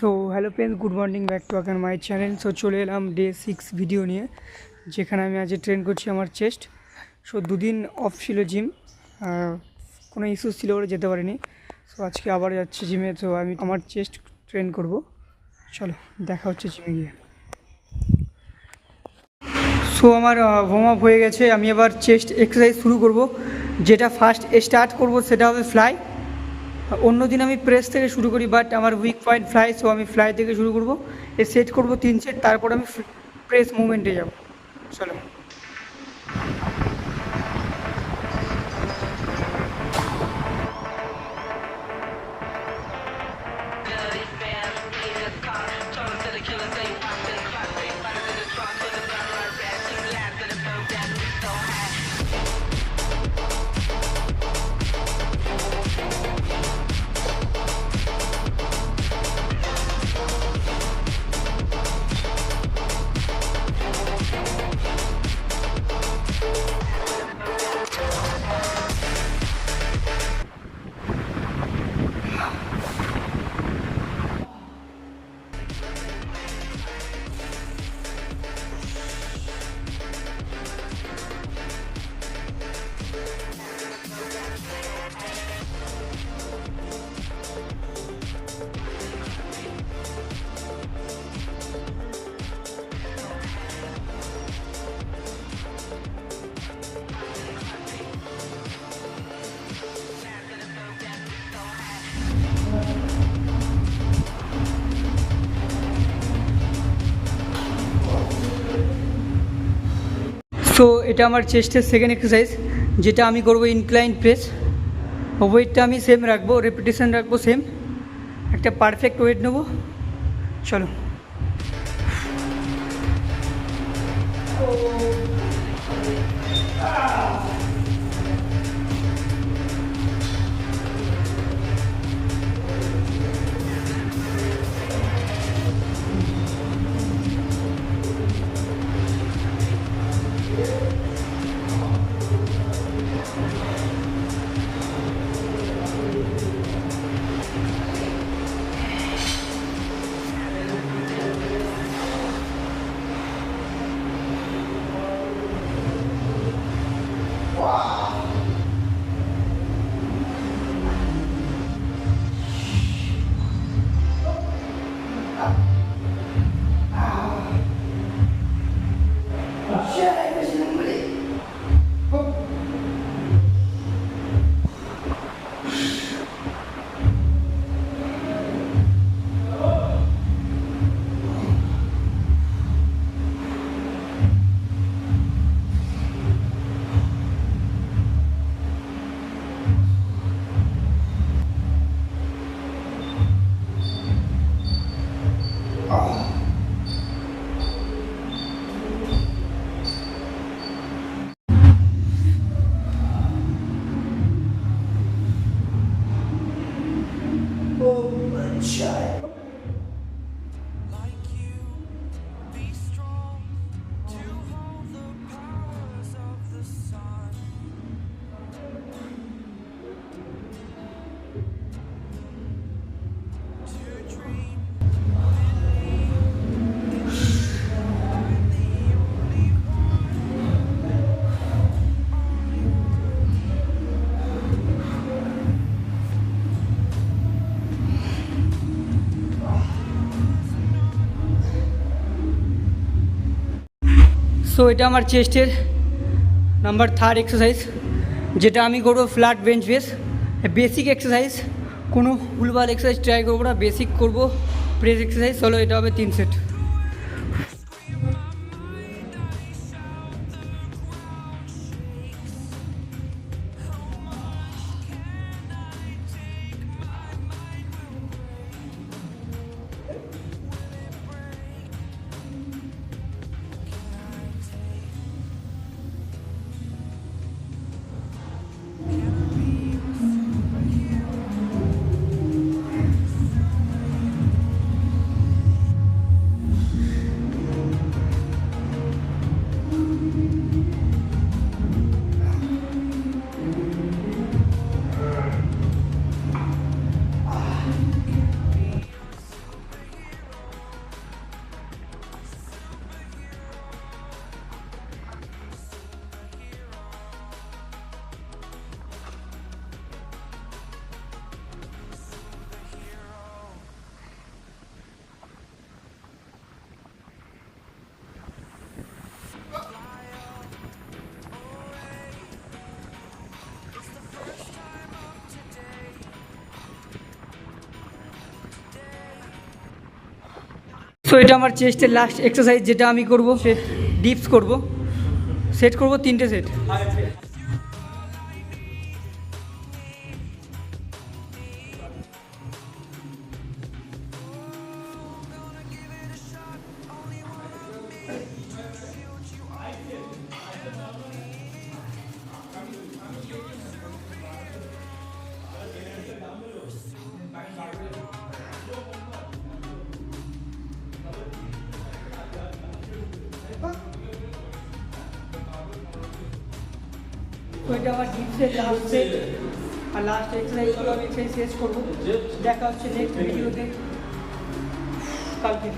So hello friends, good morning back to again my channel. So চলে এলাম day 6 video নিয়ে, যেখানে আমি আজ ট্রেন করছি আমার চেস্ট। সো দুদিন অফ ছিল জিম, কোনো ইস্যুস ছিল বলে যেতে পারিনি। সো আজকে আবার যাচ্ছি জিমে। তো আমি আমার চেস্ট ট্রেন করব। চলো দেখা হচ্ছে জিমে গিয়ে। সো আমার ওয়ার্ম আপ হয়ে গেছে, আমি এবার চেস্ট এক্সারসাইজ শুরু করব। যেটা ফার্স্ট স্টার্ট করব সেটা হবে ফ্লাই। অন্য দিন আমি প্রেস থেকে শুরু করি, বাট আমার উইক পয়েন্ট ফ্লাই, সো আমি ফ্লাই থেকে শুরু করব। সেট করব 3 সেট, তারপর আমি প্রেস মুভমেন্টে যাব। চলো। সো এটা আমার চেস্টের সেকেন্ড এক্সারসাইজ, যেটা আমি করব ইনক্লাইন প্রেস। ওয়েটটা আমি সেম রাখবো, রেপিটেশন রাখবো সেম, একটা পারফেক্ট ওয়েট নেবো। চলো। সো এটা আমার চেস্টের নাম্বার 3 এক্সারসাইজ, যেটা আমি করবো flat bench press. Basic exercise, কোনো ভুলভাল এক্সারসাইজ ট্রাই করবো না, বেসিক করবো প্রেস এক্সারসাইজ। চলো, এটা হবে 3 সেট। সো এটা আমার চেস্টের লাস্ট এক্সারসাইজ, যেটা আমি করব ডিপস করব, সেট করব 3টে সেট। তো এটা আমার ডিপসের লাস্ট সেট আর লাস্ট এক্সারসাইজগুলো আমি এক্সারসাইজ শেষ করবো। দেখা হচ্ছে নেক্সট ভিডিওতে কালকে।